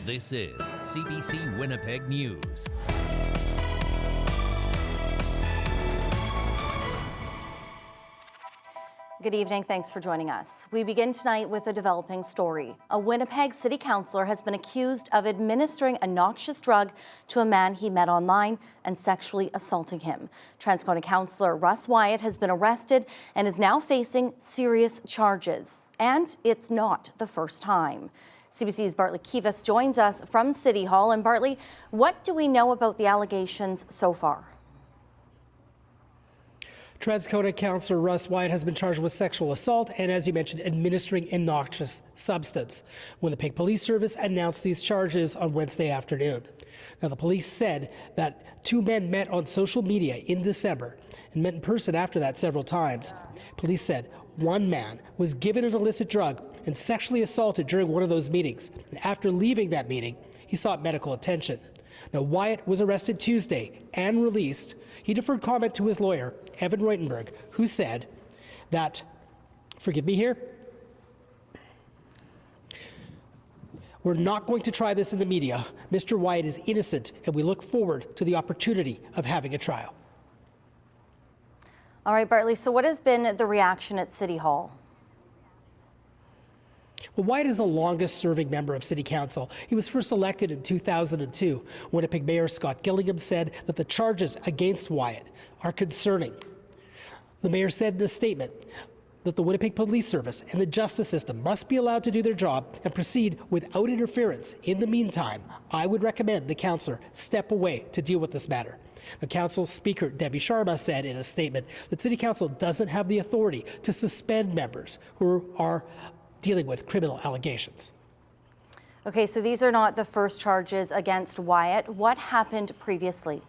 This is CBC Winnipeg News. Good evening. Thanks for joining us. We begin tonight with a developing story. A Winnipeg City Councillor has been accused of administering a noxious drug to a man he met online and sexually assaulting him. Transcona Councillor Russ Wyatt has been arrested and is now facing serious charges. And it's not the first time. CBC's Bartley Kivas joins us from City Hall. And Bartley, what do we know about the allegations so far? Transcona Councillor Russ Wyatt has been charged with sexual assault and, as you mentioned, administering a noxious substance. Winnipeg Police Service announced these charges on Wednesday afternoon. Now, the police said that two men met on social media in December and met in person after that several times. Police said one man was given an illicit drug and sexually assaulted during one of those meetings. And after leaving that meeting, he sought medical attention. Now, Wyatt was arrested Tuesday and released. He deferred comment to his lawyer, Evan Reutenberg, who said that, forgive me here, we're not going to try this in the media. Mr. Wyatt is innocent, and we look forward to the opportunity of having a trial. All right, Bartley, so what has been the reaction at City Hall? Well, Wyatt is the longest-serving member of City Council. He was first elected in 2002. Winnipeg Mayor Scott Gillingham said that the charges against Wyatt are concerning. The mayor said in a statement that the Winnipeg Police Service and the justice system must be allowed to do their job and proceed without interference. In the meantime, I would recommend the councillor step away to deal with this matter. The Council Speaker, Devi Sharma, said in a statement that City Council doesn't have the authority to suspend members who are dealing with criminal allegations. Okay, so these are not the first charges against Wyatt. What happened previously?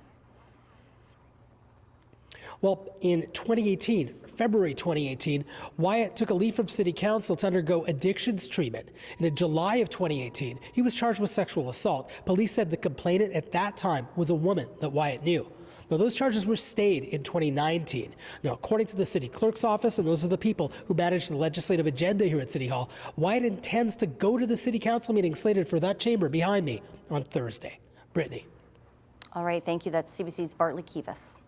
Well, in 2018, February 2018, Wyatt took a leave from City Council to undergo addictions treatment. And in July of 2018, he was charged with sexual assault. Police said the complainant at that time was a woman that Wyatt knew. Now, those charges were stayed in 2019. Now, according to the city clerk's office, and those are the people who manage the legislative agenda here at City Hall, Wyatt intends to go to the City Council meeting slated for that chamber behind me on Thursday. Brittany. All right, thank you. That's CBC's Bartley Kivas.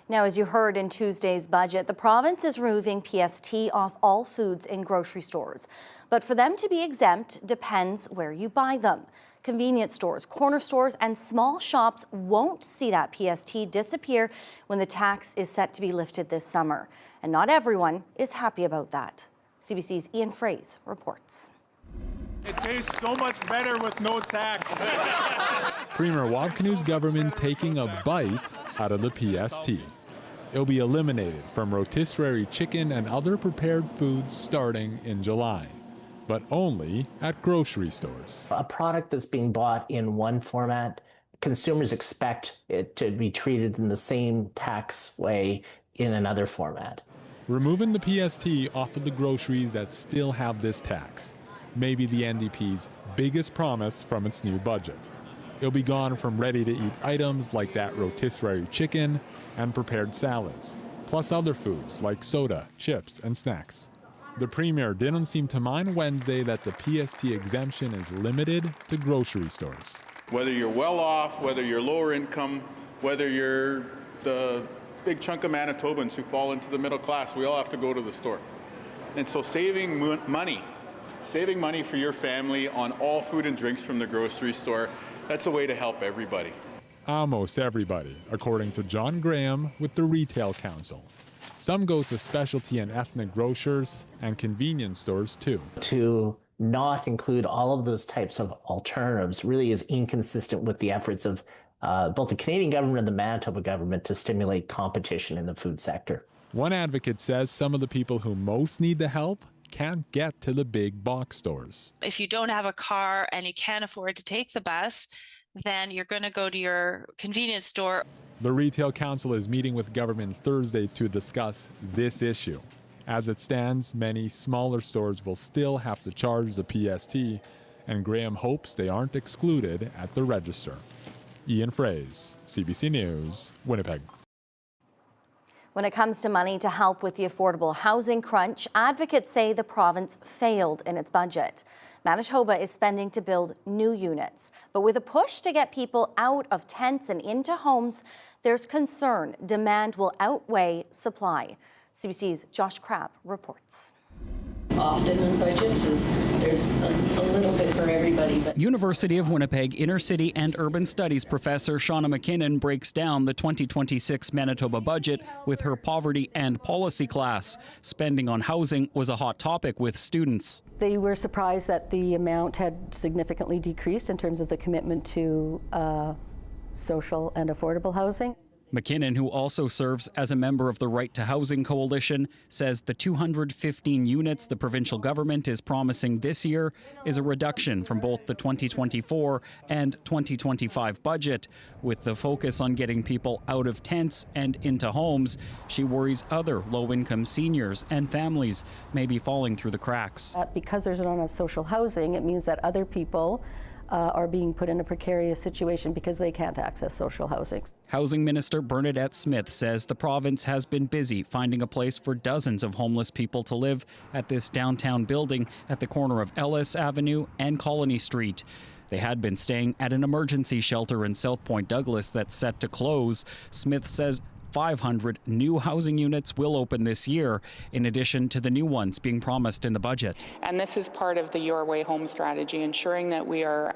Now, as you heard in Tuesday's budget, the province is removing PST off all foods in grocery stores. But for them to be exempt depends where you buy them. Convenience stores, corner stores, and small shops won't see that PST disappear when the tax is set to be lifted this summer. And not everyone is happy about that. CBC's Ian Fraze reports. It tastes so much better with no tax. Premier Wadkanu's government taking a bite out of the PST. It'll be eliminated from rotisserie chicken and other prepared foods starting in July, but only at grocery stores. A product that's being bought in one format, consumers expect it to be treated in the same tax way in another format. Removing the PST off of the groceries that still have this tax may be the NDP's biggest promise from its new budget. It'll be gone from ready-to-eat items like that rotisserie chicken and prepared salads, plus other foods like soda, chips, and snacks. The Premier didn't seem to mind Wednesday that the PST exemption is limited to grocery stores. Whether you're well off, whether you're lower income, whether you're the big chunk of Manitobans who fall into the middle class, we all have to go to the store. And so saving money for your family on all food and drinks from the grocery store, that's a way to help everybody. Almost everybody, according to John Graham with the Retail Council. Some go to specialty and ethnic grocers and convenience stores too. To not include all of those types of alternatives really is inconsistent with the efforts of both the Canadian government and the Manitoba government to stimulate competition in the food sector. One advocate says some of the people who most need the help can't get to the big box stores. If you don't have a car and you can't afford to take the bus, then you're going to go to your convenience store. The Retail Council is meeting with government Thursday to discuss this issue. As it stands, many smaller stores will still have to charge the PST, and Graham hopes they aren't excluded at the register. Ian Fraze, CBC News, Winnipeg. When it comes to money to help with the affordable housing crunch, advocates say the province failed in its budget. Manitoba is spending to build new units, but with a push to get people out of tents and into homes, there's concern demand will outweigh supply. CBC's Josh Crabb reports. Often in budgets is there's a little bit for everybody. But University of Winnipeg Inner City and Urban Studies professor Shauna McKinnon breaks down the 2026 Manitoba budget with her poverty and policy class. Spending on housing was a hot topic with students. They were surprised that the amount had significantly decreased in terms of the commitment to social and affordable housing. McKinnon, who also serves as a member of the Right to Housing Coalition, says the 215 units the provincial government is promising this year is a reduction from both the 2024 and 2025 budget. With the focus on getting people out of tents and into homes, she worries other low-income seniors and families may be falling through the cracks. Because there's not enough social housing, it means that other people are being put in a precarious situation because they can't access social housing. Housing Minister Bernadette Smith says the province has been busy finding a place for dozens of homeless people to live at this downtown building at the corner of Ellis Avenue and Colony Street. They had been staying at an emergency shelter in South Point Douglas that's set to close. Smith says 500 new housing units will open this year, in addition to the new ones being promised in the budget. And this is part of the Your Way Home strategy, ensuring that we are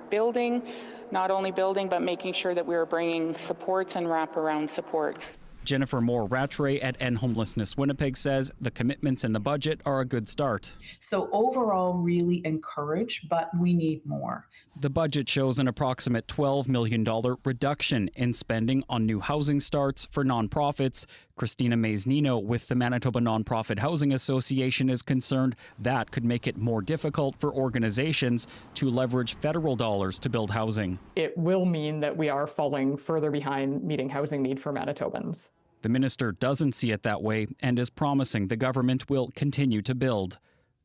building, not only building, but making sure that we are bringing supports and wraparound supports. Jennifer Moore-Rattray at End Homelessness Winnipeg says the commitments in the budget are a good start. So overall, really encouraged, but we need more. The budget shows an approximate $12 million reduction in spending on new housing starts for nonprofits. Christina Mays-Nino with the Manitoba Nonprofit Housing Association is concerned that could make it more difficult for organizations to leverage federal dollars to build housing. It will mean that we are falling further behind meeting housing need for Manitobans. The minister doesn't see it that way and is promising the government will continue to build.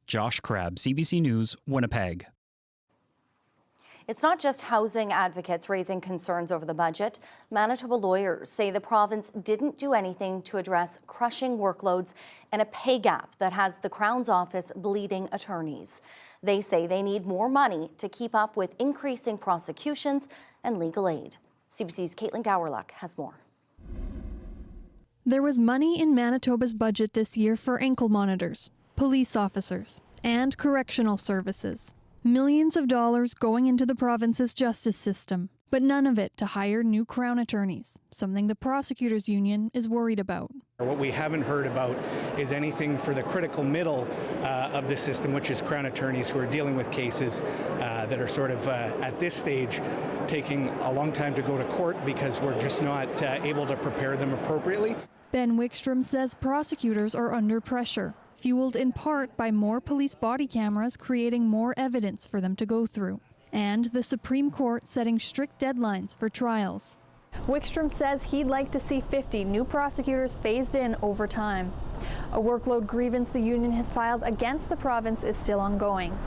Josh Crabb, CBC News, Winnipeg. It's not just housing advocates raising concerns over the budget. Manitoba lawyers say the province didn't do anything to address crushing workloads and a pay gap that has the Crown's office bleeding attorneys. They say they need more money to keep up with increasing prosecutions and legal aid. CBC's Caitlin Gowerluck has more. There was money in Manitoba's budget this year for ankle monitors, police officers, and correctional services. Millions of dollars going into the province's justice system, but none of it to hire new Crown attorneys, something the Prosecutors Union is worried about. What we haven't heard about is anything for the critical middle of the system, which is Crown attorneys who are dealing with cases that are sort of at this stage taking a long time to go to court because we're just not able to prepare them appropriately. Ben Wickstrom says prosecutors are under pressure, fueled in part by more police body cameras creating more evidence for them to go through, and the Supreme Court setting strict deadlines for trials. Wickstrom says he'd like to see 50 new prosecutors phased in over time. A workload grievance the union has filed against the province is still ongoing.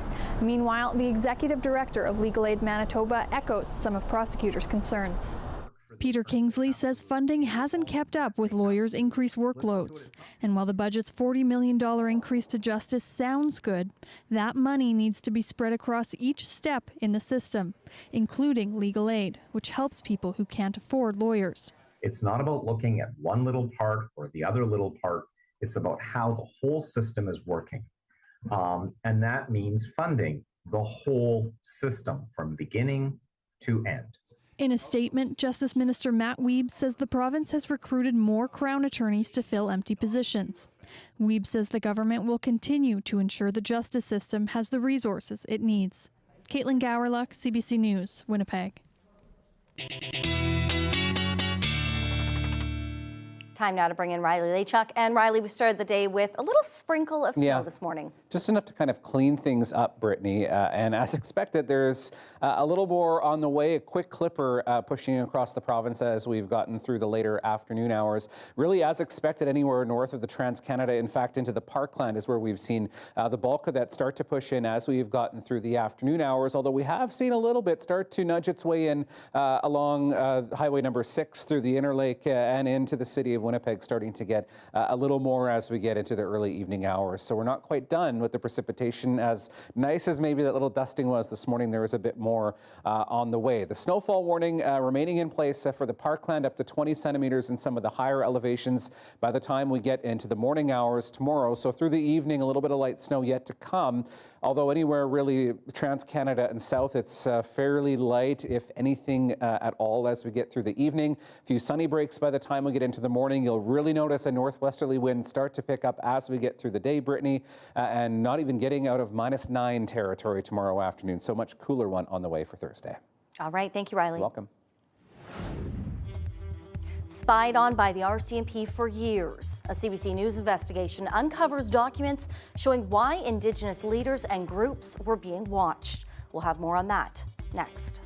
Meanwhile, the executive director of Legal Aid Manitoba echoes some of prosecutors' concerns. Peter Kingsley says funding hasn't kept up with lawyers' increased workloads. And while the budget's $40 million increase to justice sounds good, that money needs to be spread across each step in the system, including legal aid, which helps people who can't afford lawyers. It's not about looking at one little part or the other little part. It's about how the whole system is working. And that means funding the whole system from beginning to end. In a statement, Justice Minister Matt Wiebe says the province has recruited more Crown attorneys to fill empty positions. Wiebe says the government will continue to ensure the justice system has the resources it needs. Caitlin Gowerluck, CBC News, Winnipeg. Time now to bring in Riley Lachuk. And Riley, we started the day with a little sprinkle of snow this morning. Just enough to kind of clean things up, Brittany. And as expected, there's a little more on the way, a quick clipper pushing across the province as we've gotten through the later afternoon hours. Really, as expected, anywhere north of the Trans-Canada, in fact, into the Parkland is where we've seen the bulk of that start to push in as we've gotten through the afternoon hours, although we have seen a little bit start to nudge its way in along Highway number 6 through the Inner Lake and into the city of Winnipeg starting to get a little more as we get into the early evening hours. So we're not quite done with the precipitation. As nice as maybe that little dusting was this morning, there was a bit more on the way. The snowfall warning remaining in place for the parkland, up to 20 centimeters in some of the higher elevations by the time we get into the morning hours tomorrow. So through the evening, a little bit of light snow yet to come. Although anywhere really Trans-Canada and south, it's fairly light, if anything at all, as we get through the evening. A few sunny breaks by the time we get into the morning. You'll really notice a northwesterly wind start to pick up as we get through the day, Brittany, and not even getting out of -9 territory tomorrow afternoon. So much cooler one on the way for Thursday. All right. Thank you, Riley. You're welcome. Spied on by the RCMP for years, a CBC News investigation uncovers documents showing why Indigenous leaders and groups were being watched. We'll have more on that next.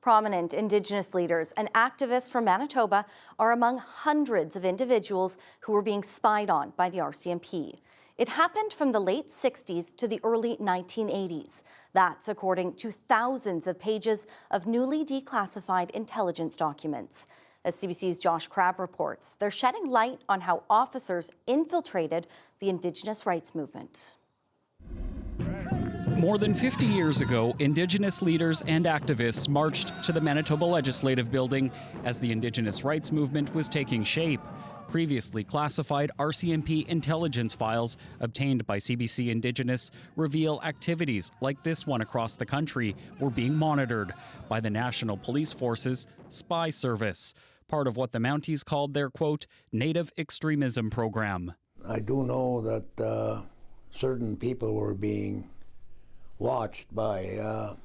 Prominent Indigenous leaders and activists from Manitoba are among hundreds of individuals who were being spied on by the RCMP. It happened from the late 60s to the early 1980s. That's according to thousands of pages of newly declassified intelligence documents. As CBC's Josh Crabb reports, they're shedding light on how officers infiltrated the Indigenous rights movement. More than 50 years ago, Indigenous leaders and activists marched to the Manitoba Legislative Building as the Indigenous rights movement was taking shape. Previously classified RCMP intelligence files obtained by CBC Indigenous reveal activities like this one across the country were being monitored by the National Police Force's spy service, part of what the Mounties called their, quote, native extremism program. I do know that certain people were being watched by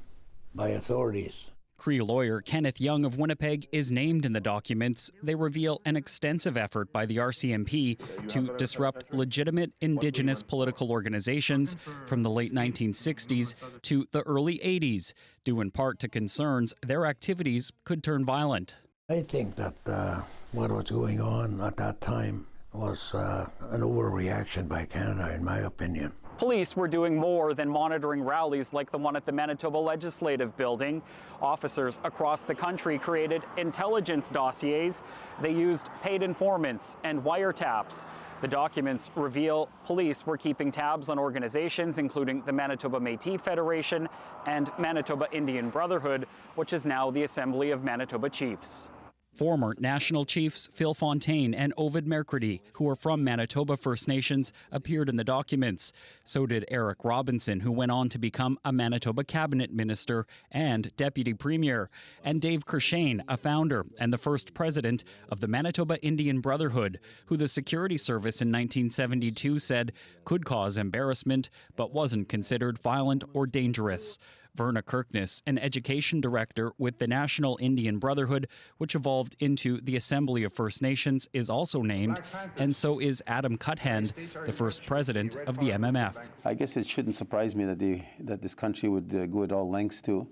authorities. Cree lawyer Kenneth Young of Winnipeg is named in the documents. They reveal an extensive effort by the RCMP to disrupt legitimate Indigenous political organizations from the late 1960s to the early 80s, due in part to concerns their activities could turn violent. I think that what was going on at that time was an overreaction by Canada, in my opinion. Police were doing more than monitoring rallies like the one at the Manitoba Legislative Building. Officers across the country created intelligence dossiers. They used paid informants and wiretaps. The documents reveal police were keeping tabs on organizations including the Manitoba Métis Federation and Manitoba Indian Brotherhood, which is now the Assembly of Manitoba Chiefs. Former National Chiefs Phil Fontaine and Ovid Mercredi, who are from Manitoba First Nations, appeared in the documents. So did Eric Robinson, who went on to become a Manitoba cabinet minister and deputy premier, and Dave Kershane, a founder and the first president of the Manitoba Indian Brotherhood, who the Security Service in 1972 said could cause embarrassment but wasn't considered violent or dangerous. Verna Kirkness, an education director with the National Indian Brotherhood, which evolved into the Assembly of First Nations, is also named, and so is Adam Cuthand, the first president of the MMF. I guess it shouldn't surprise me that this country would go at all lengths to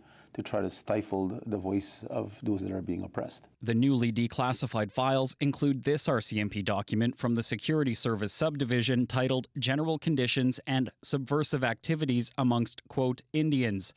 try to stifle the voice of those that are being oppressed. The newly declassified files include this RCMP document from the Security Service subdivision titled General Conditions and Subversive Activities Amongst, quote, Indians.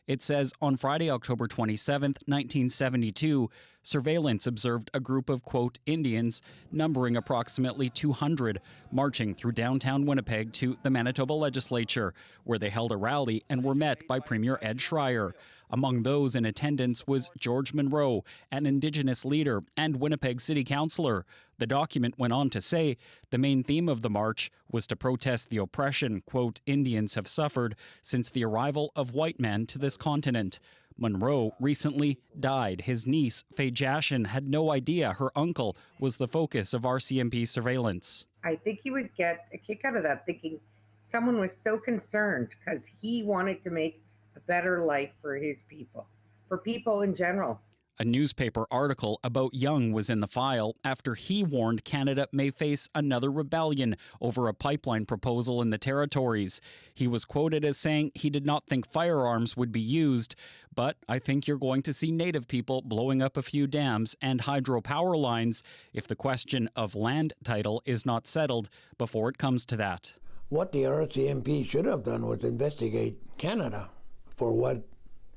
It says on Friday, October 27, 1972, surveillance observed a group of, quote, Indians, numbering approximately 200, marching through downtown Winnipeg to the Manitoba Legislature, where they held a rally and were met by Premier Ed Schreier. Among those in attendance was George Monroe, an Indigenous leader and Winnipeg City Councillor. The document went on to say the main theme of the march was to protest the oppression, quote, Indians have suffered since the arrival of white men to this continent. Monroe recently died. His niece, Faye Jashin, had no idea her uncle was the focus of RCMP surveillance. I think he would get a kick out of that, thinking someone was so concerned because he wanted to make a better life for his people, for people in general. A newspaper article about Young was in the file after he warned Canada may face another rebellion over a pipeline proposal in the territories. He was quoted as saying he did not think firearms would be used, but I think you're going to see Native people blowing up a few dams and hydropower lines if the question of land title is not settled before it comes to that. What the RCMP should have done was investigate Canada for what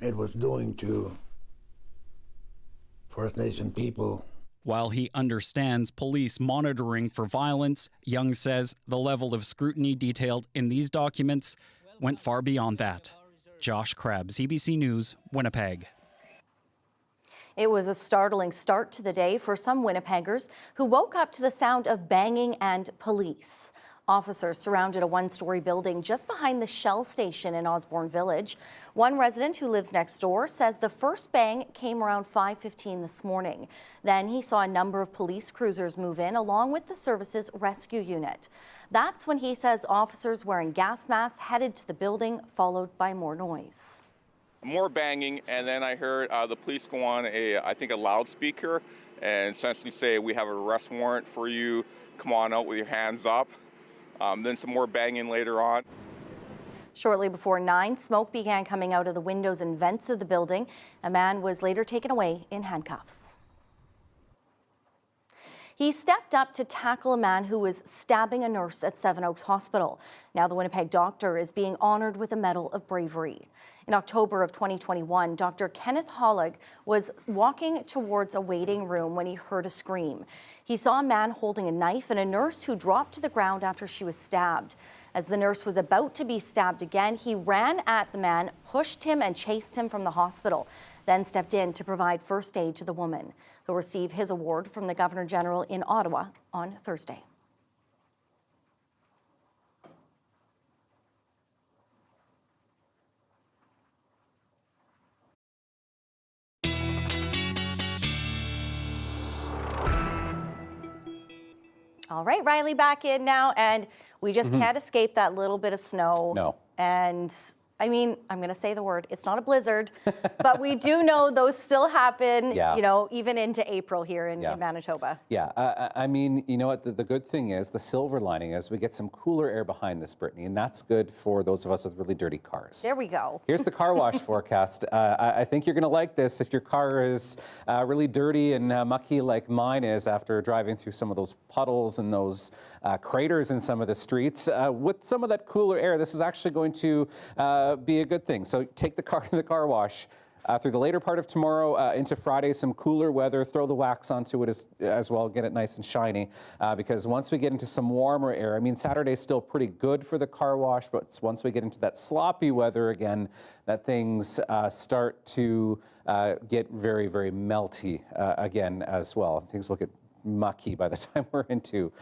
it was doing to First Nation people. While he understands police monitoring for violence, Young says the level of scrutiny detailed in these documents went far beyond that. Josh Crabb, CBC News, Winnipeg. It was a startling start to the day for some Winnipeggers who woke up to the sound of banging and police. Officers surrounded a one-story building just behind the Shell station in Osborne Village. One resident who lives next door says the first bang came around 5:15 this morning. Then he saw a number of police cruisers move in along with the service's rescue unit. That's when he says officers wearing gas masks headed to the building, followed by more noise. More banging, and then I heard the police go on I think a loudspeaker and essentially say, "We have an arrest warrant for you. Come on out with your hands up." Then some more banging later on. Shortly before 9, smoke began coming out of the windows and vents of the building. A man was later taken away in handcuffs. He stepped up to tackle a man who was stabbing a nurse at Seven Oaks Hospital. Now the Winnipeg doctor is being honored with a Medal of Bravery. In October of 2021, Dr. Kenneth Hollig was walking towards a waiting room when he heard a scream. He saw a man holding a knife and a nurse who dropped to the ground after she was stabbed. As the nurse was about to be stabbed again, he ran at the man, pushed him and chased him from the hospital, then stepped in to provide first aid to the woman. He'll receive his award from the Governor General in Ottawa on Thursday. All right, Riley, back in now, and we just can't escape that little bit of snow. No. And I mean, I'm going to say the word, it's not a blizzard, but we do know those still happen, you know, even into April here in Manitoba. Yeah, I mean, you know what, the good thing is, the silver lining is we get some cooler air behind this, Brittany, and that's good for those of us with really dirty cars. There we go. Here's the car wash forecast. I think you're going to like this if your car is really dirty and mucky like mine is after driving through some of those puddles and those craters in some of the streets. With some of that cooler air, this is actually going to be a good thing. So take the car to the car wash. Through the later part of tomorrow into Friday, some cooler weather, throw the wax onto it as well, get it nice and shiny, because once we get into some warmer air, I mean, Saturday's still pretty good for the car wash, but once we get into that sloppy weather again, that things start to get very, very melty again as well. Things will get mucky by the time we're into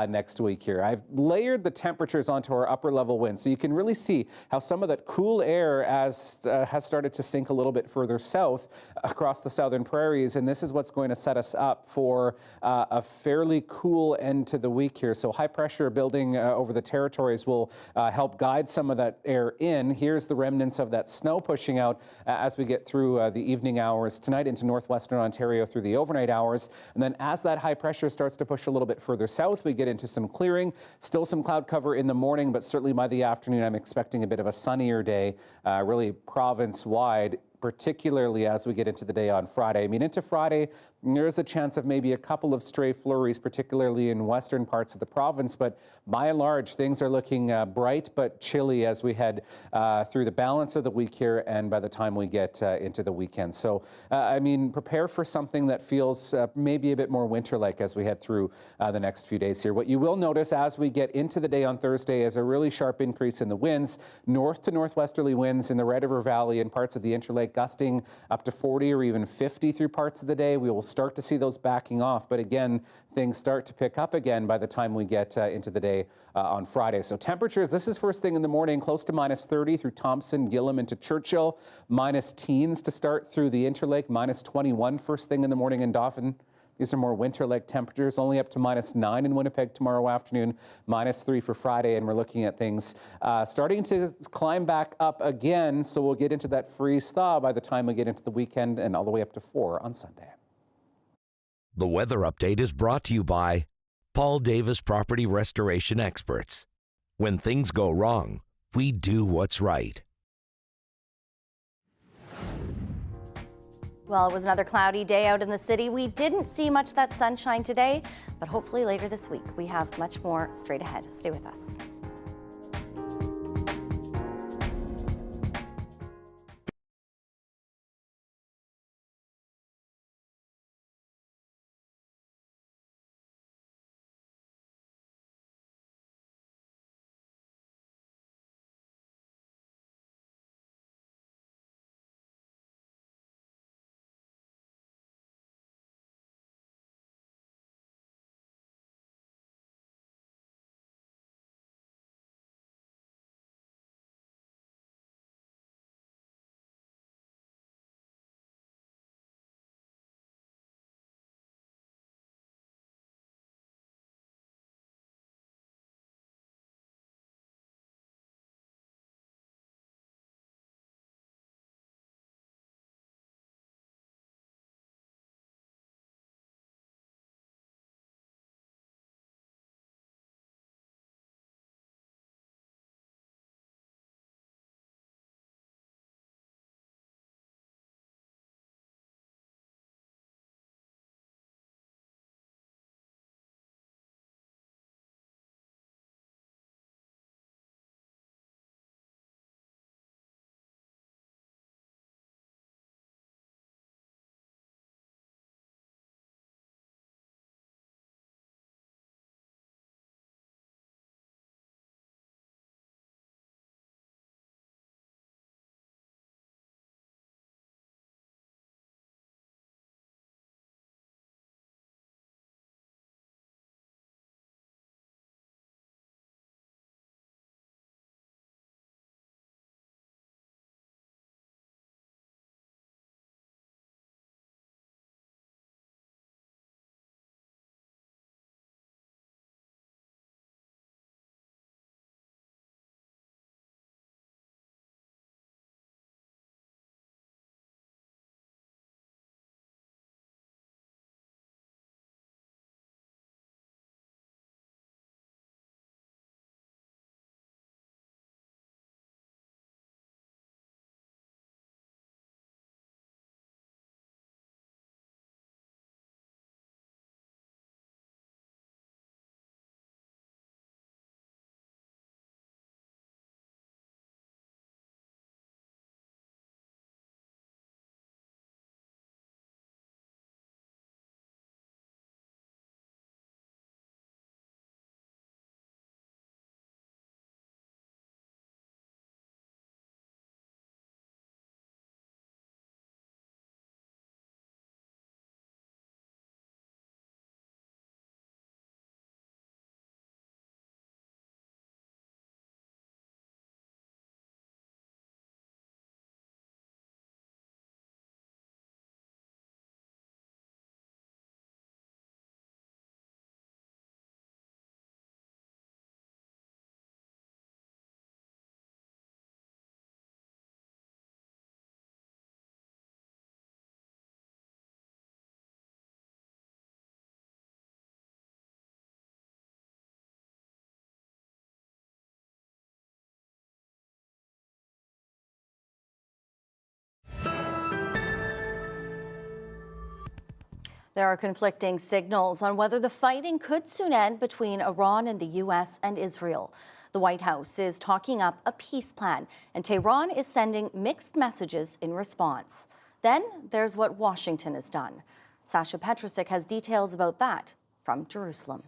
next week here. I've layered the temperatures onto our upper level winds, so you can really see how some of that cool air has started to sink a little bit further south across the southern prairies, and this is what's going to set us up for a fairly cool end to the week here. So high pressure building over the territories will help guide some of that air in. Here's the remnants of that snow pushing out as we get through the evening hours tonight into northwestern Ontario through the overnight hours, and then as that high pressure starts to push a little bit further south, we get into some clearing. Still some cloud cover in the morning, but certainly by the afternoon, I'm expecting a bit of a sunnier day, really province-wide, particularly as we get into the day on Friday. I mean, into Friday, there's a chance of maybe a couple of stray flurries, particularly in western parts of the province, but by and large, things are looking bright but chilly as we head through the balance of the week here and by the time we get into the weekend. So, I mean, prepare for something that feels maybe a bit more winter-like as we head through the next few days here. What you will notice as we get into the day on Thursday is a really sharp increase in the winds, north to northwesterly winds in the Red River Valley and parts of the Interlake, gusting up to 40 or even 50 through parts of the day. We will start to see those backing off, but again, things start to pick up again by the time we get into the day on Friday. So temperatures, this is first thing in the morning, close to minus 30 through Thompson, Gillam into Churchill, minus teens to start through the Interlake, minus 21 first thing in the morning in Dauphin. These are more winter-like temperatures, only up to minus 9 in Winnipeg tomorrow afternoon, minus 3 for Friday, and we're looking at things starting to climb back up again, so we'll get into that freeze thaw by the time we get into the weekend and all the way up to 4 on Sunday. The weather update is brought to you by Paul Davis Property Restoration Experts. When things go wrong, we do what's right. Well, it was another cloudy day out in the city. We didn't see much of that sunshine today, but hopefully later this week we have much more straight ahead. Stay with us. There are conflicting signals on whether the fighting could soon end between Iran and the U.S. and Israel. The White House is talking up a peace plan, and Tehran is sending mixed messages in response. Then there's what Washington has done. Sasha Petrusik has details about that from Jerusalem.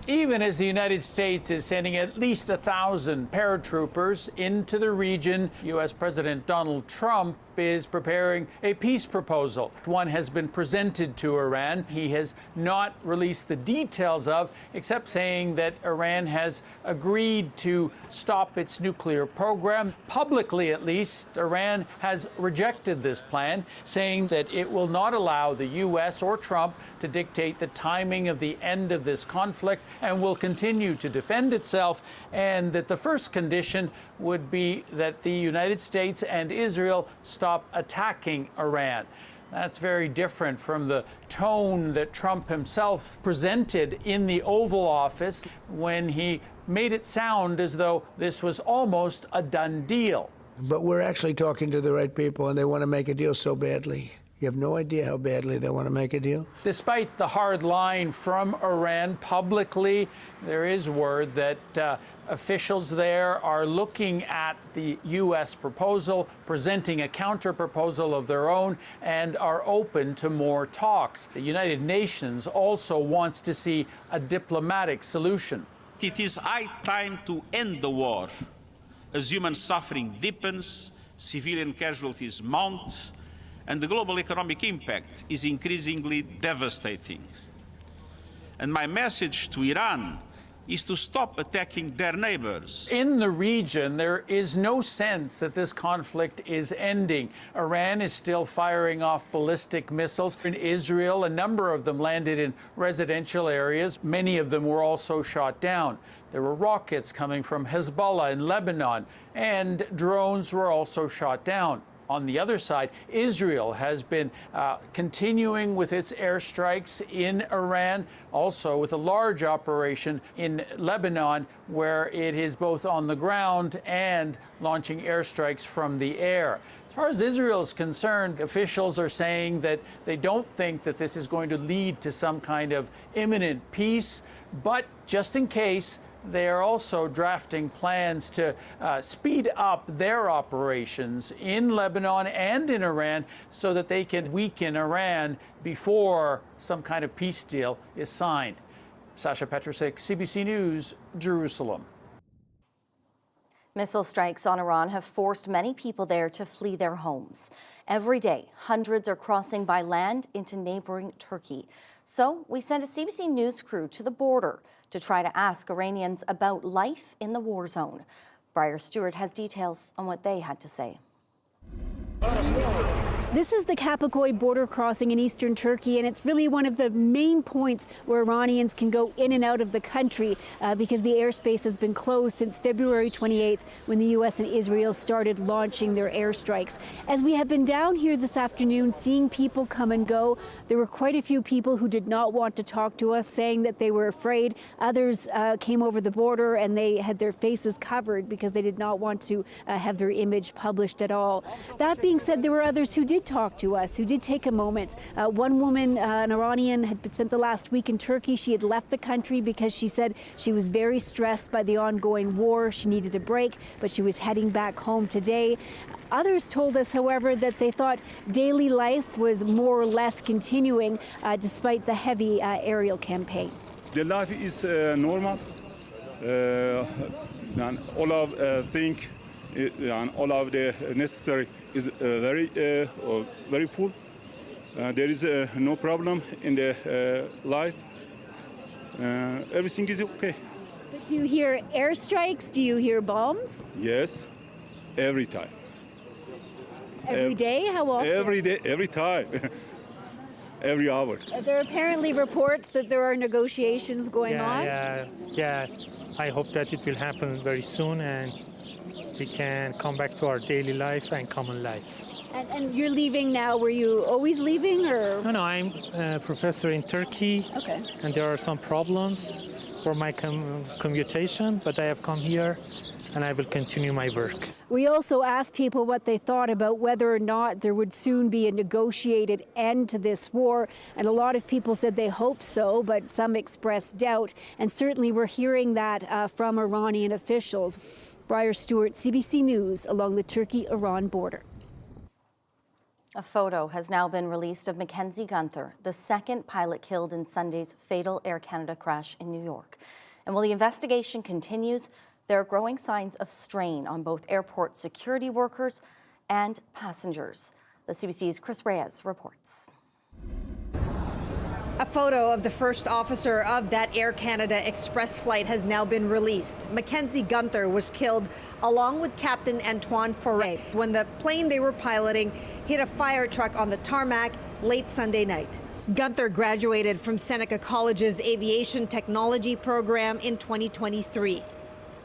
Even as the United States is sending at least 1,000 paratroopers into the region, U.S. President Donald Trump is preparing a peace proposal. One has been presented to Iran. He has not released the details of, except saying that Iran has agreed to stop its nuclear program. Publicly, at least, Iran has rejected this plan, saying that it will not allow the U.S. or Trump to dictate the timing of the end of this conflict and will continue to defend itself, and that the first condition would be that the United States and Israel stop attacking Iran. That's very different from the tone that Trump himself presented in the Oval Office when he made it sound as though this was almost a done deal. But we're actually talking to the right people, and they want to make a deal so badly. You have no idea how badly they want to make a deal. Despite the hard line from Iran publicly, there is word that officials there are looking at the U.S. proposal, presenting a counter proposal of their own, and are open to more talks. The United Nations also wants to see a diplomatic solution. It is high time to end the war as human suffering deepens, civilian casualties mount, and the global economic impact is increasingly devastating. And my message to Iran is to stop attacking their neighbors. In the region, there is no sense that this conflict is ending. Iran is still firing off ballistic missiles. In Israel, a number of them landed in residential areas. Many of them were also shot down. There were rockets coming from Hezbollah in Lebanon, and drones were also shot down. On the other side, Israel has been continuing with its airstrikes in Iran, also with a large operation in Lebanon, where it is both on the ground and launching airstrikes from the air. As far as Israel is concerned, officials are saying that they don't think that this is going to lead to some kind of imminent peace, but just in case, they are also drafting plans to speed up their operations in Lebanon and in Iran so that they can weaken Iran before some kind of peace deal is signed. Sasha Petrusik, CBC News, Jerusalem. Missile strikes on Iran have forced many people there to flee their homes. Every day, hundreds are crossing by land into neighboring Turkey. So we sent a CBC News crew to the border to try to ask Iranians about life in the war zone. Briar Stewart has details on what they had to say. This is the Kapakoy border crossing in eastern Turkey, and it's really one of the main points where Iranians can go in and out of the country because the airspace has been closed since February 28th when the U.S. and Israel started launching their airstrikes. As we have been down here this afternoon seeing people come and go, there were quite a few people who did not want to talk to us, saying that they were afraid. Others came over the border and they had their faces covered because they did not want to have their image published at all. That being said, there were others who did talk to us, who did take a moment. One woman, an Iranian, had spent the last week in Turkey. She had left the country because she said she was very stressed by the ongoing war. She needed a break, but she was heading back home today. Others told us, however, that they thought daily life was more or less continuing despite the heavy aerial campaign. The life is normal. And all of things and all of the necessary is very full. There is no problem in the life. Everything is okay. But do you hear airstrikes? Do you hear bombs? Yes, every time. Every day? How often? Every day, every time. Every hour. There are apparently reports that there are negotiations going on. Yeah. I hope that it will happen very soon and we can come back to our daily life and common life. And you're leaving now. Were you always leaving, or? No, I'm a professor in Turkey. Okay. And there are some problems for my commutation, but I have come here and I will continue my work. We also asked people what they thought about whether or not there would soon be a negotiated end to this war, and a lot of people said they hope so, but some expressed doubt, and certainly we're hearing that from Iranian officials. Briar Stewart, CBC News, along the Turkey-Iran border. A photo has now been released of Mackenzie Gunther, the second pilot killed in Sunday's fatal Air Canada crash in New York. And while the investigation continues, there are growing signs of strain on both airport security workers and passengers. The CBC's Chris Reyes reports. A photo of the first officer of that Air Canada Express flight has now been released. Mackenzie Gunther was killed along with Captain Antoine Foray when the plane they were piloting hit a fire truck on the tarmac late Sunday night. Gunther graduated from Seneca College's aviation technology program in 2023.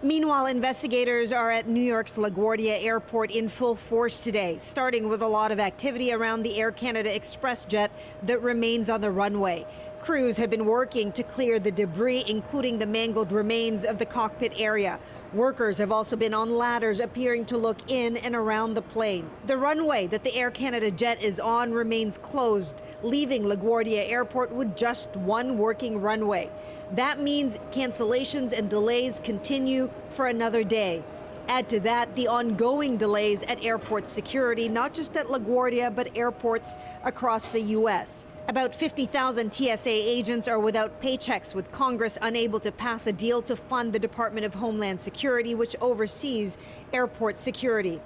Meanwhile, investigators are at New York's LaGuardia Airport in full force today, starting with a lot of activity around the Air Canada Express jet that remains on the runway. Crews have been working to clear the debris, including the mangled remains of the cockpit area. Workers have also been on ladders appearing to look in and around the plane. The runway that the Air Canada jet is on remains closed, leaving LaGuardia Airport with just one working runway. That means cancellations and delays continue for another day. Add to that the ongoing delays at airport security, not just at LaGuardia, but airports across the U.S. About 50,000 TSA agents are without paychecks, with Congress unable to pass a deal to fund the Department of Homeland Security, which oversees airport security.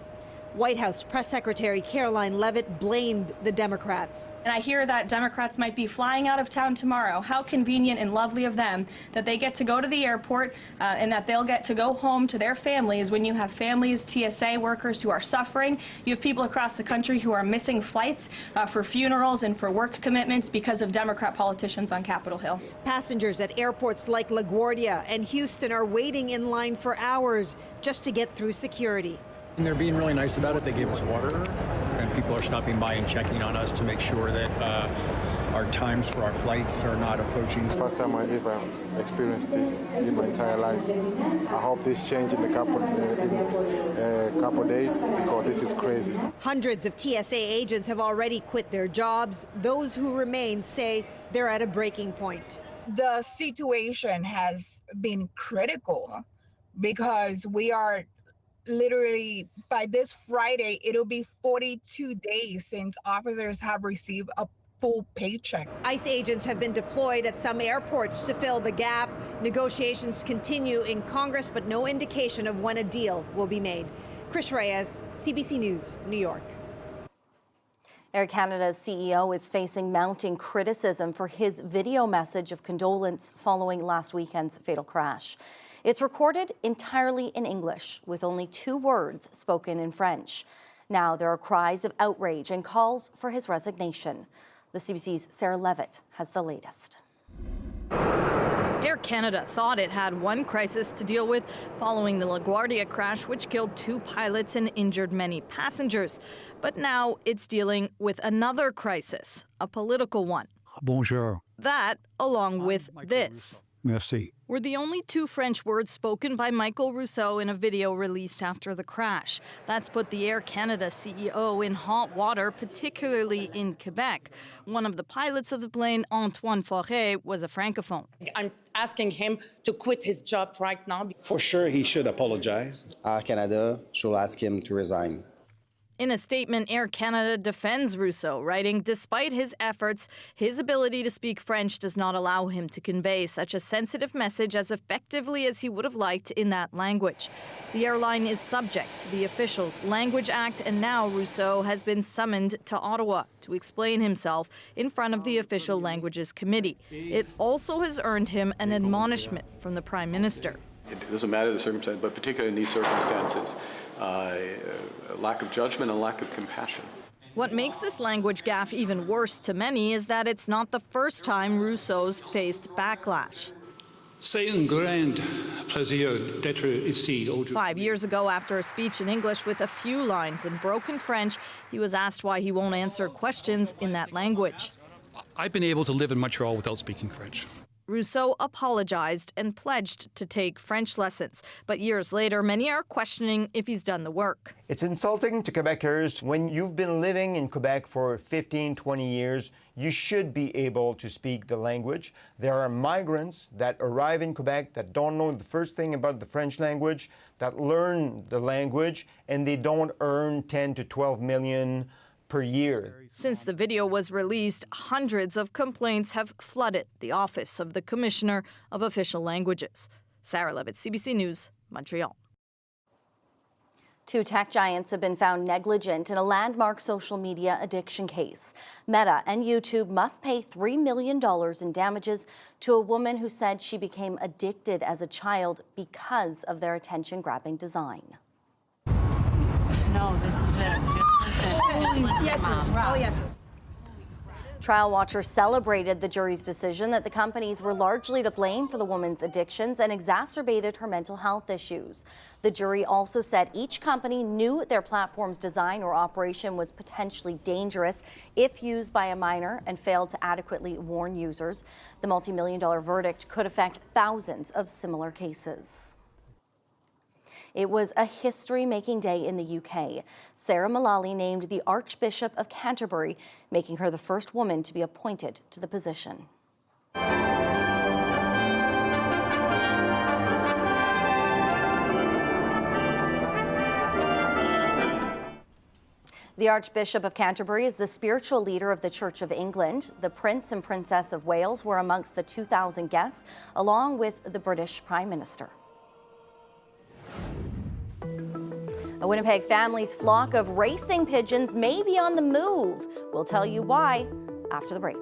White House Press Secretary Caroline Leavitt blamed the Democrats. And I hear that Democrats might be flying out of town tomorrow. How convenient and lovely of them that they get to go to the airport and that they'll get to go home to their families when you have families, TSA workers who are suffering. You have people across the country who are missing flights for funerals and for work commitments because of Democrat politicians on Capitol Hill. Passengers at airports like LaGuardia and Houston are waiting in line for hours just to get through security. And they're being really nice about it. They gave us water, and people are stopping by and checking on us to make sure that our times for our flights are not approaching. First time I ever experienced this in my entire life. I hope this change in a couple days, because this is crazy. Hundreds of TSA agents have already quit their jobs. Those who remain say they're at a breaking point. The situation has been critical because we are literally, by this Friday, it'll be 42 days since officers have received a full paycheck. ICE agents have been deployed at some airports to fill the gap. Negotiations continue in Congress, but no indication of when a deal will be made. Chris Reyes, CBC News, New York. Air Canada's CEO is facing mounting criticism for his video message of condolence following last weekend's fatal crash. It's recorded entirely in English, with only 2 words spoken in French. Now there are cries of outrage and calls for his resignation. The CBC's Sarah Levitt has the latest. Air Canada thought it had one crisis to deal with following the LaGuardia crash, which killed 2 pilots and injured many passengers. But now it's dealing with another crisis, a political one. Bonjour. That, along with this. Merci. Were the only 2 French words spoken by Michael Rousseau in a video released after the crash. That's put the Air Canada CEO in hot water, particularly in Quebec. One of the pilots of the plane, Antoine Foray, was a francophone. I'm asking him to quit his job right now. For sure, he should apologize. Air Canada should ask him to resign. In a statement, Air Canada defends Rousseau, writing, despite his efforts, his ability to speak French does not allow him to convey such a sensitive message as effectively as he would have liked in that language. The airline is subject to the officials' Language Act, and now Rousseau has been summoned to Ottawa to explain himself in front of the Official Languages Committee. It also has earned him an admonishment from the Prime Minister. It doesn't matter the circumstance, but particularly in these circumstances, a lack of judgment and lack of compassion. What makes this language gaffe even worse to many is that it's not the first time Rousseau's faced backlash. C'est un grand plaisir d'être ici aujourd'hui. 5 years ago, after a speech in English with a few lines in broken French, he was asked why he won't answer questions in that language. I've been able to live in Montreal without speaking French. Rousseau apologized and pledged to take French lessons. But years later, many are questioning if he's done the work. It's insulting to Quebecers. When you've been living in Quebec for 15, 20 years, you should be able to speak the language. There are migrants that arrive in Quebec that don't know the first thing about the French language, that learn the language, and they don't earn 10 to 12 million per year. Since the video was released, hundreds of complaints have flooded the office of the Commissioner of Official Languages. Sarah Levitt, CBC News, Montreal. 2 tech giants have been found negligent in a landmark social media addiction case. Meta and YouTube must pay $3 million in damages to a woman who said she became addicted as a child because of their attention-grabbing design. No, this is it. Just listen. Yeses. Mom. All yeses. Trial watchers celebrated the jury's decision that the companies were largely to blame for the woman's addictions and exacerbated her mental health issues. The jury also said each company knew their platform's design or operation was potentially dangerous if used by a minor and failed to adequately warn users. The multi-million-dollar verdict could affect thousands of similar cases. It was a history-making day in the UK. Sarah Mullally named the Archbishop of Canterbury, making her the first woman to be appointed to the position. The Archbishop of Canterbury is the spiritual leader of the Church of England. The Prince and Princess of Wales were amongst the 2,000 guests, along with the British Prime Minister. A Winnipeg family's flock of racing pigeons may be on the move. We'll tell you why after the break.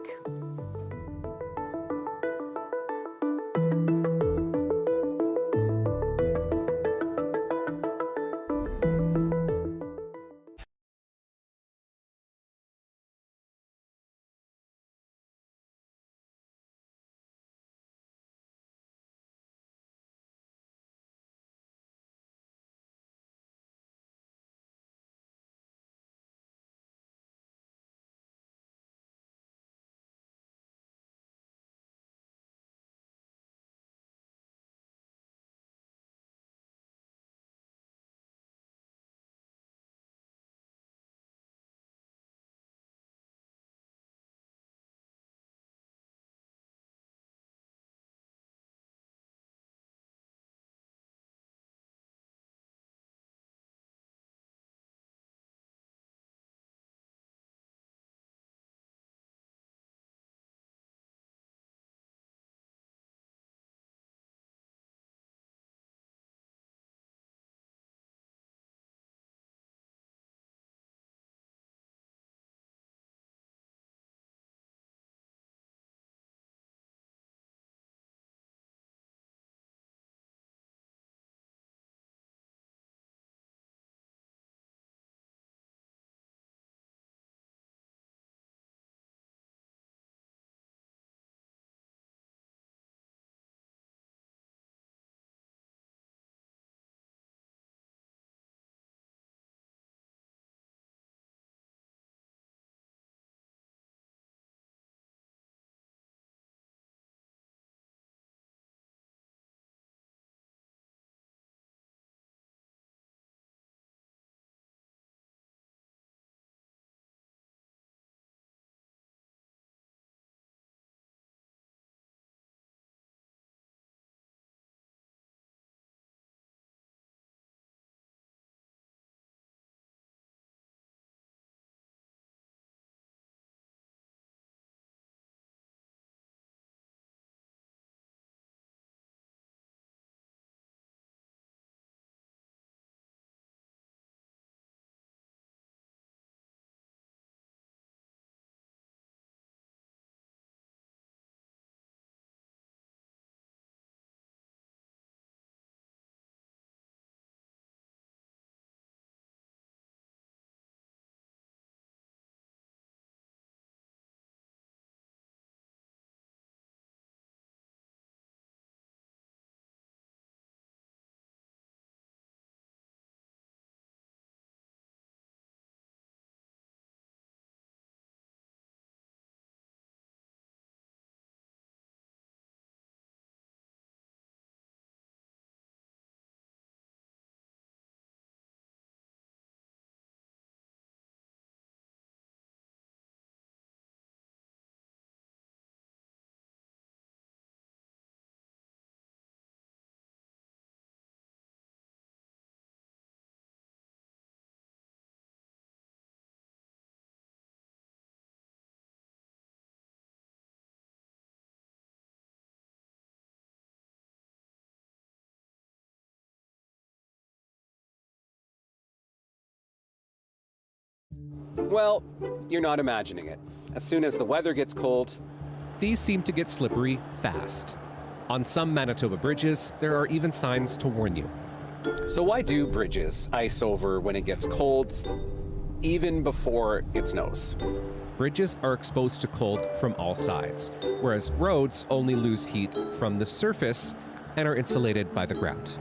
Well, you're not imagining it. As soon as the weather gets cold, these seem to get slippery fast. On some Manitoba bridges, there are even signs to warn you. So why do bridges ice over when it gets cold, even before it snows? Bridges are exposed to cold from all sides, whereas roads only lose heat from the surface and are insulated by the ground.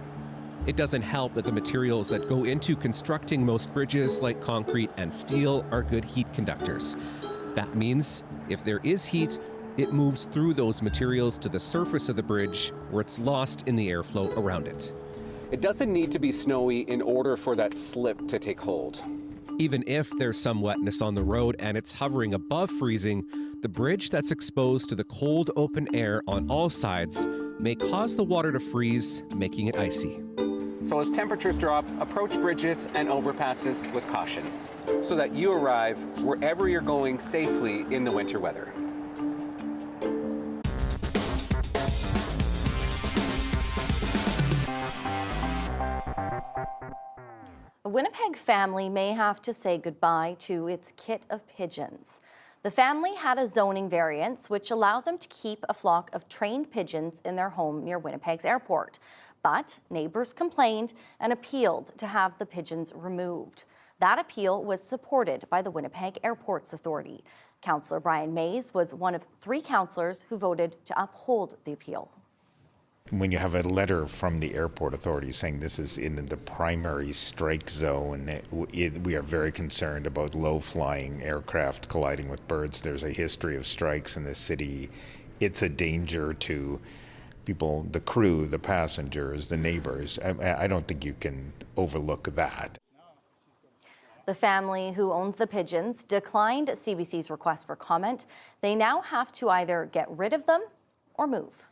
It doesn't help that the materials that go into constructing most bridges, like concrete and steel, are good heat conductors. That means if there is heat, it moves through those materials to the surface of the bridge, where it's lost in the airflow around it. It doesn't need to be snowy in order for that slip to take hold. Even if there's some wetness on the road and it's hovering above freezing, the bridge that's exposed to the cold open air on all sides may cause the water to freeze, making it icy. So as temperatures drop, approach bridges and overpasses with caution, so that you arrive wherever you're going safely in the winter weather. A Winnipeg family may have to say goodbye to its kit of pigeons. The family had a zoning variance which allowed them to keep a flock of trained pigeons in their home near Winnipeg's airport. But neighbors complained and appealed to have the pigeons removed. That appeal was supported by the Winnipeg Airports Authority. Councillor Brian Mays was one of 3 councillors who voted to uphold the appeal. When you have a letter from the airport authority saying this is in the primary strike zone, we are very concerned about low-flying aircraft colliding with birds. There's a history of strikes in this city. It's a danger to people, the crew, the passengers, the neighbors. I don't think you can overlook that. The family who owns the pigeons declined CBC's request for comment. They now have to either get rid of them or move.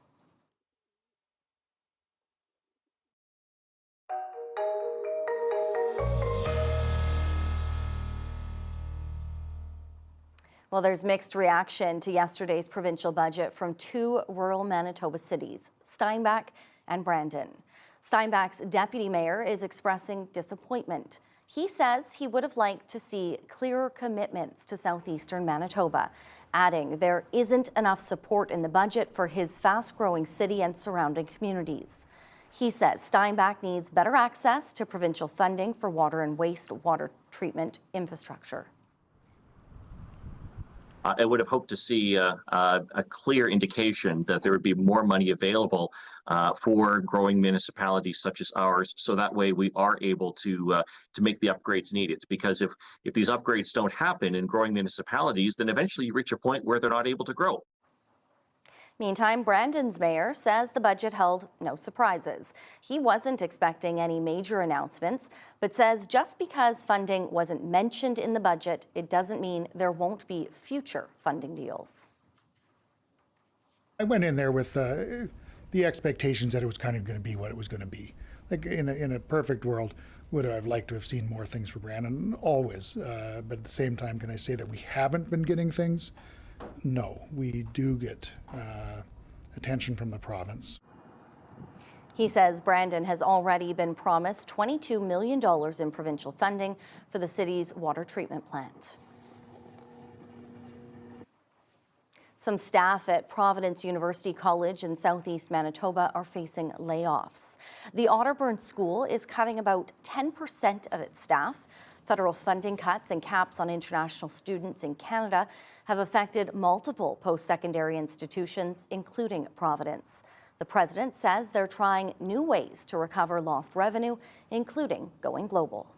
Well, there's mixed reaction to yesterday's provincial budget from 2 rural Manitoba cities, Steinbach and Brandon. Steinbach's deputy mayor is expressing disappointment. He says he would have liked to see clearer commitments to southeastern Manitoba, adding there isn't enough support in the budget for his fast-growing city and surrounding communities. He says Steinbach needs better access to provincial funding for water and wastewater treatment infrastructure. I would have hoped to see a clear indication that there would be more money available for growing municipalities such as ours, so that way we are able to make the upgrades needed. Because if these upgrades don't happen in growing municipalities, then eventually you reach a point where they're not able to grow. Meantime, Brandon's mayor says the budget held no surprises. He wasn't expecting any major announcements, but says just because funding wasn't mentioned in the budget, it doesn't mean there won't be future funding deals. I went in there with the expectations that it was kind of going to be what it was going to be. Like in a perfect world, would I have liked to have seen more things for Brandon? Always. But at the same time, can I say that we haven't been getting things? No, we do get attention from the province. He says Brandon has already been promised $22 million in provincial funding for the city's water treatment plant. Some staff at Providence University College in southeast Manitoba are facing layoffs. The Otterburn School is cutting about 10% of its staff. Federal funding cuts and caps on international students in Canada have affected multiple post-secondary institutions, including Providence. The president says they're trying new ways to recover lost revenue, including going global.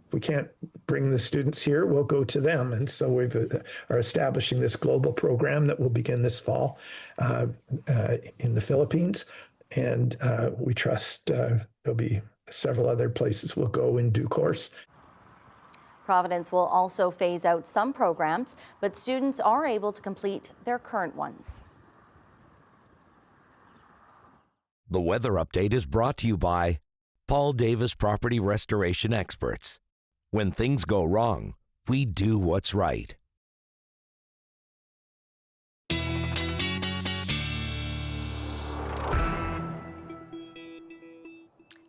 If we can't bring the students here, we'll go to them. And so we are establishing this global program that will begin this fall in the Philippines. And we trust there'll be several other places we'll go in due course. Providence will also phase out some programs, but students are able to complete their current ones. The weather update is brought to you by Paul Davis Property Restoration Experts. When things go wrong, we do what's right.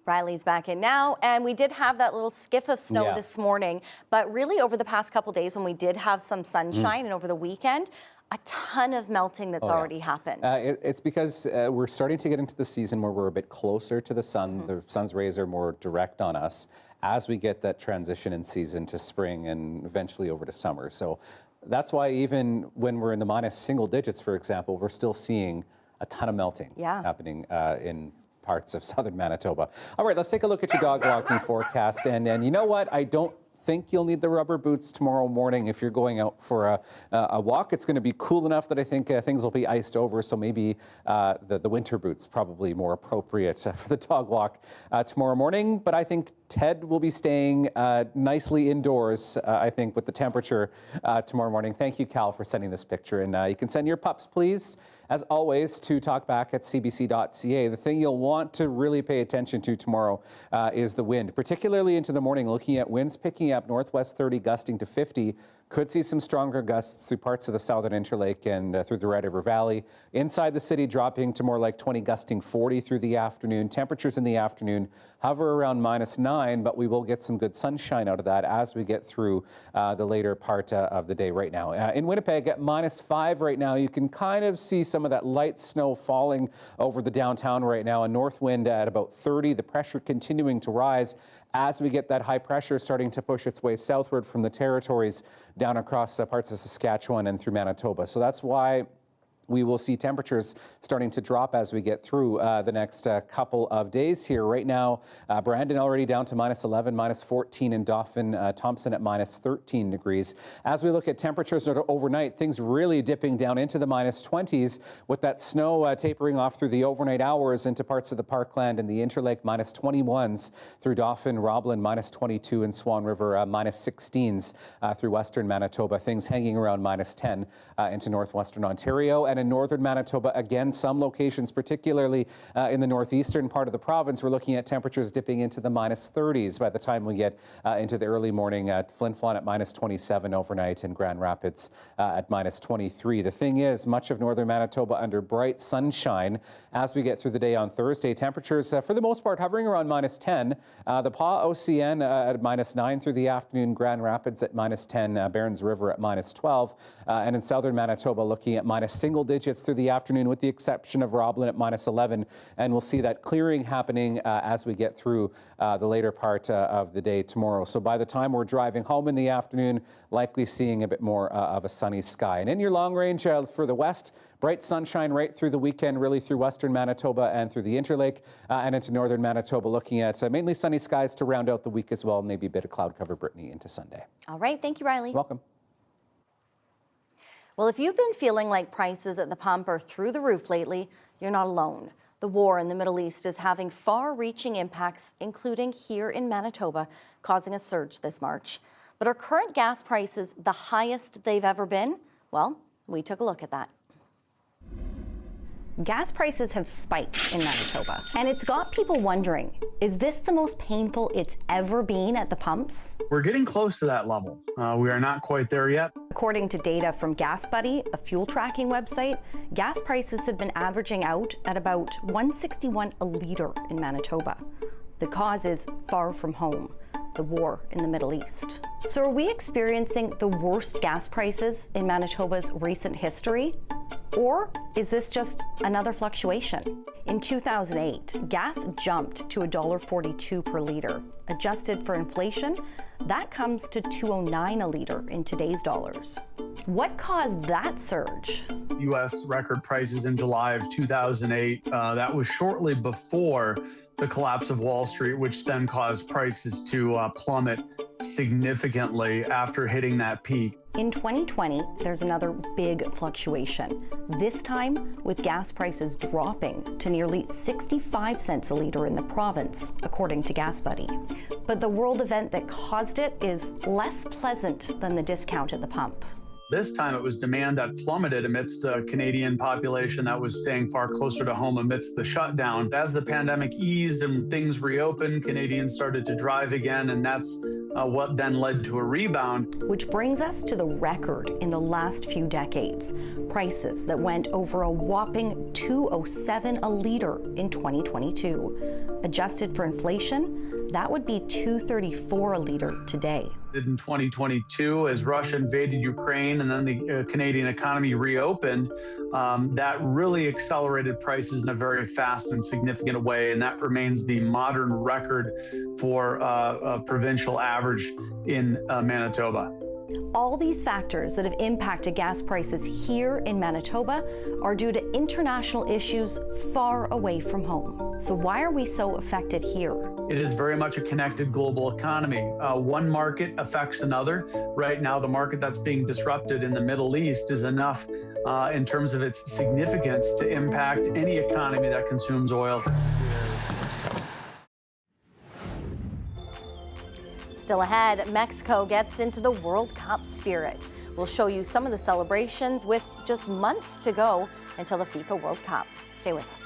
Riley's back in now, and we did have that little skiff of snow this morning, but really over the past couple days when we did have some sunshine and over the weekend, a ton of melting that's already happened. It's because we're starting to get into the season where we're a bit closer to the sun. The sun's rays are more direct on us as we get that transition in season to spring and eventually over to summer. So that's why even when we're in the minus single digits, for example, we're still seeing a ton of melting happening in parts of southern Manitoba. All right, let's take a look at your dog walking forecast. And you know what? I don't think you'll need the rubber boots tomorrow morning if you're going out for a walk. It's going to be cool enough that I think things will be iced over, so maybe the winter boots probably more appropriate for the dog walk tomorrow morning. But I think Ted will be staying nicely indoors, I think, with the temperature tomorrow morning. Thank you, Cal, for sending this picture. And you can send your pups, please, as always, to talkback@cbc.ca. The thing you'll want to really pay attention to tomorrow is the wind, particularly into the morning, looking at winds picking up northwest 30, gusting to 50. Could see some stronger gusts through parts of the southern Interlake and through the Red River Valley. Inside the city, dropping to more like 20, gusting 40 through the afternoon. Temperatures in the afternoon hover around -9, but we will get some good sunshine out of that as we get through the later part of the day right now. In Winnipeg at -5 right now, you can kind of see some of that light snow falling over the downtown right now. A north wind at about 30, the pressure continuing to rise as we get that high pressure starting to push its way southward from the territories down across parts of Saskatchewan and through Manitoba. So that's why we will see temperatures starting to drop as we get through the next couple of days here. Right now, Brandon already down to -11, -14 in Dauphin, Thompson at -13 degrees. As we look at temperatures overnight, things really dipping down into the -20s with that snow tapering off through the overnight hours into parts of the Parkland and the Interlake, -21s through Dauphin, Roblin, -22 in Swan River, -16s through western Manitoba. Things hanging around -10 into northwestern Ontario. And in northern Manitoba, again, some locations, particularly in the northeastern part of the province, we're looking at temperatures dipping into the -30s by the time we get into the early morning. Flin Flon at -27 overnight and Grand Rapids at -23. The thing is, much of northern Manitoba under bright sunshine as we get through the day on Thursday. Temperatures, for the most part, hovering around -10. The Pas-OCN at -9 through the afternoon. Grand Rapids at -10. Barons River at -12. And in southern Manitoba, looking at single digits through the afternoon, with the exception of Roblin at -11. And we'll see that clearing happening as we get through the later part of the day tomorrow. So by the time we're driving home in the afternoon, likely seeing a bit more of a sunny sky. And in your long range for the west, bright sunshine right through the weekend, really through western Manitoba and through the Interlake and into northern Manitoba, looking at mainly sunny skies to round out the week as well, maybe a bit of cloud cover, Brittany, into Sunday. All right. Thank you, Riley. Welcome. Well, if you've been feeling like prices at the pump are through the roof lately, you're not alone. The war in the Middle East is having far-reaching impacts, including here in Manitoba, causing a surge this March. But are current gas prices the highest they've ever been? Well, we took a look at that. Gas prices have spiked in Manitoba, and it's got people wondering, is this the most painful it's ever been at the pumps? We're getting close to that level. We are not quite there yet. According to data from GasBuddy, a fuel tracking website, gas prices have been averaging out at about $1.61 a litre in Manitoba. The cause is far from home, the war in the Middle East. So are we experiencing the worst gas prices in Manitoba's recent history? Or is this just another fluctuation? In 2008, gas jumped to $1.42 per litre. Adjusted for inflation, that comes to $2.09 a litre in today's dollars. What caused that surge? U.S. record prices in July of 2008. That was shortly before the collapse of Wall Street, which then caused prices to plummet significantly after hitting that peak. In 2020, there's another big fluctuation, this time with gas prices dropping to nearly 65 cents a litre in the province, according to GasBuddy. But the world event that caused it is less pleasant than the discount at the pump. This time it was demand that plummeted amidst a Canadian population that was staying far closer to home amidst the shutdown. As the pandemic eased and things reopened, Canadians started to drive again, and that's what then led to a rebound. Which brings us to the record in the last few decades. Prices that went over a whopping $2.07 a litre in 2022. Adjusted for inflation, that would be $2.34 a litre today. In 2022, as Russia invaded Ukraine and then the Canadian economy reopened, that really accelerated prices in a very fast and significant way, and that remains the modern record for a provincial average in Manitoba. All these factors that have impacted gas prices here in Manitoba are due to international issues far away from home. So why are we so affected here? It is very much a connected global economy. One market affects another. Right now, the market that's being disrupted in the Middle East is enough in terms of its significance to impact any economy that consumes oil. Still ahead, Mexico gets into the World Cup spirit. We'll show you some of the celebrations with just months to go until the FIFA World Cup. Stay with us.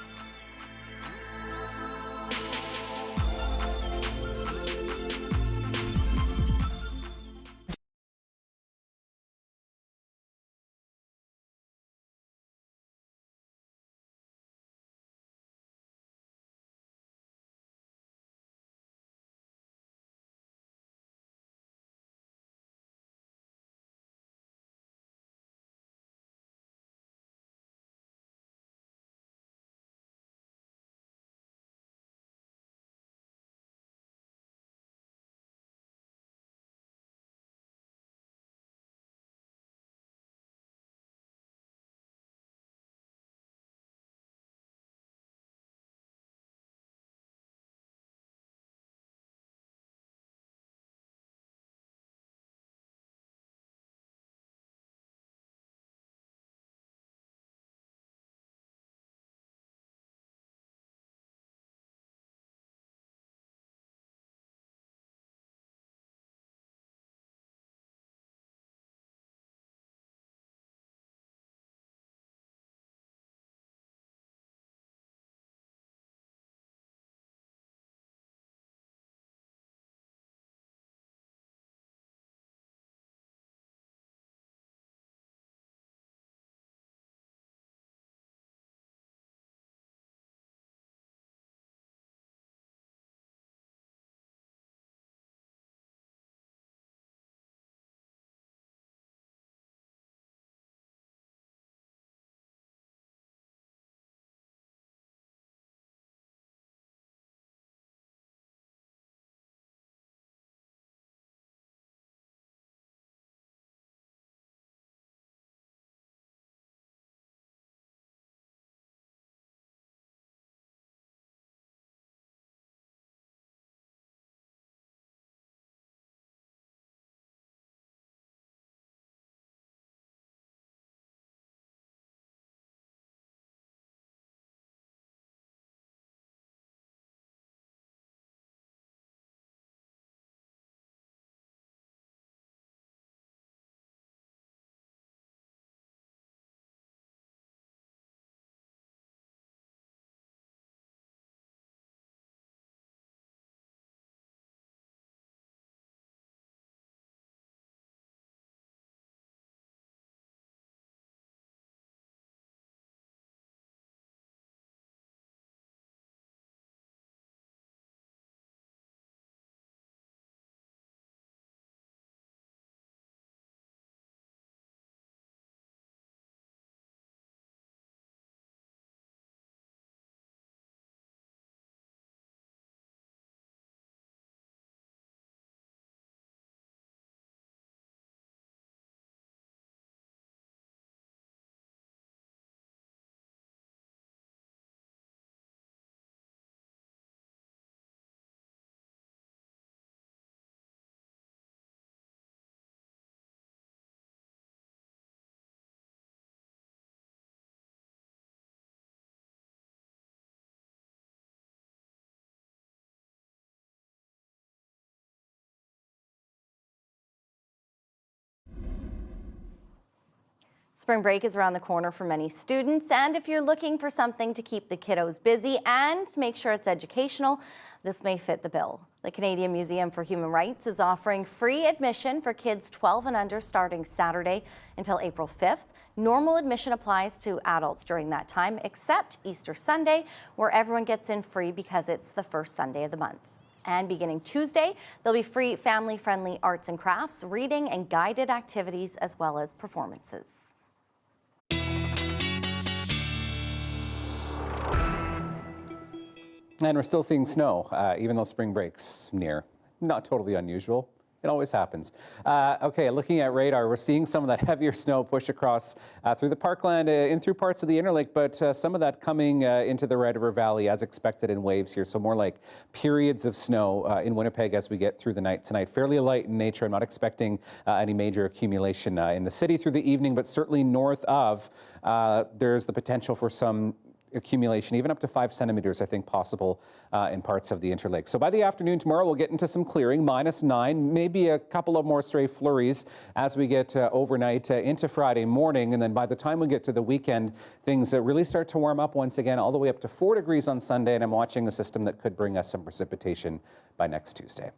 Spring break is around the corner for many students, and if you're looking for something to keep the kiddos busy and make sure it's educational, this may fit the bill. The Canadian Museum for Human Rights is offering free admission for kids 12 and under starting Saturday until April 5th. Normal admission applies to adults during that time, except Easter Sunday, where everyone gets in free because it's the first Sunday of the month. And beginning Tuesday, there'll be free family-friendly arts and crafts, reading and guided activities, as well as performances. And we're still seeing snow, even though spring break's near. Not totally unusual. It always happens. Okay, looking at radar, we're seeing some of that heavier snow push across through the parkland, in through parts of the Interlake, but some of that coming into the Red River Valley as expected in waves here. So more like periods of snow in Winnipeg as we get through the night tonight. Fairly light in nature. I'm not expecting any major accumulation in the city through the evening, but certainly north of, there's the potential for some accumulation, even up to 5 centimeters, I think, possible in parts of the Interlake. So by the afternoon tomorrow, we'll get into some clearing, -9, maybe a couple of more stray flurries as we get overnight into Friday morning. And then by the time we get to the weekend, things really start to warm up once again, all the way up to 4 degrees on Sunday. And I'm watching a system that could bring us some precipitation by next Tuesday.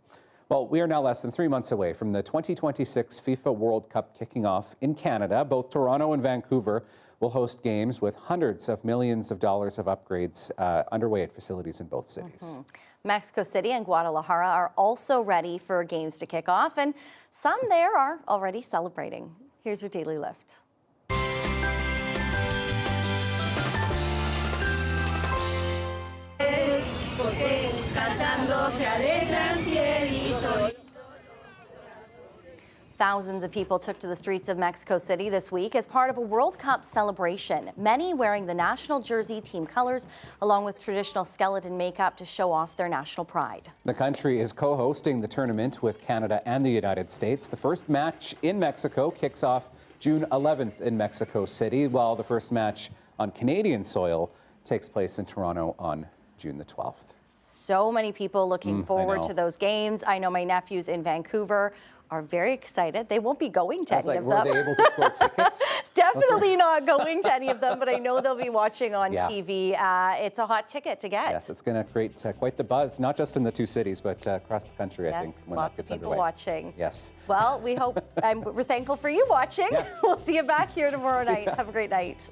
Well, we are now less than 3 months away from the 2026 FIFA World Cup kicking off in Canada. Both Toronto and Vancouver will host games with hundreds of millions of dollars of upgrades underway at facilities in both cities. Mexico City and Guadalajara are also ready for games to kick off, and some there are already celebrating. Here's your Daily Lift. Thousands of people took to the streets of Mexico City this week as part of a World Cup celebration, many wearing the national jersey team colors along with traditional skeleton makeup to show off their national pride. The country is co-hosting the tournament with Canada and the United States. The first match in Mexico kicks off June 11th in Mexico City, while the first match on Canadian soil takes place in Toronto on June the 12th. So many people looking forward to those games. I know my nephews in Vancouver are very excited. They won't be going to any of them. Were they able to score tickets? Definitely not going to any of them, but I know they'll be watching on TV. It's a hot ticket to get. Yes, it's going to create quite the buzz, not just in the two cities, but across the country, I think, when that gets underway. Lots of people watching. Yes. Well, we hope, and we're thankful for you watching. We'll see you back here tomorrow night. Have a great night.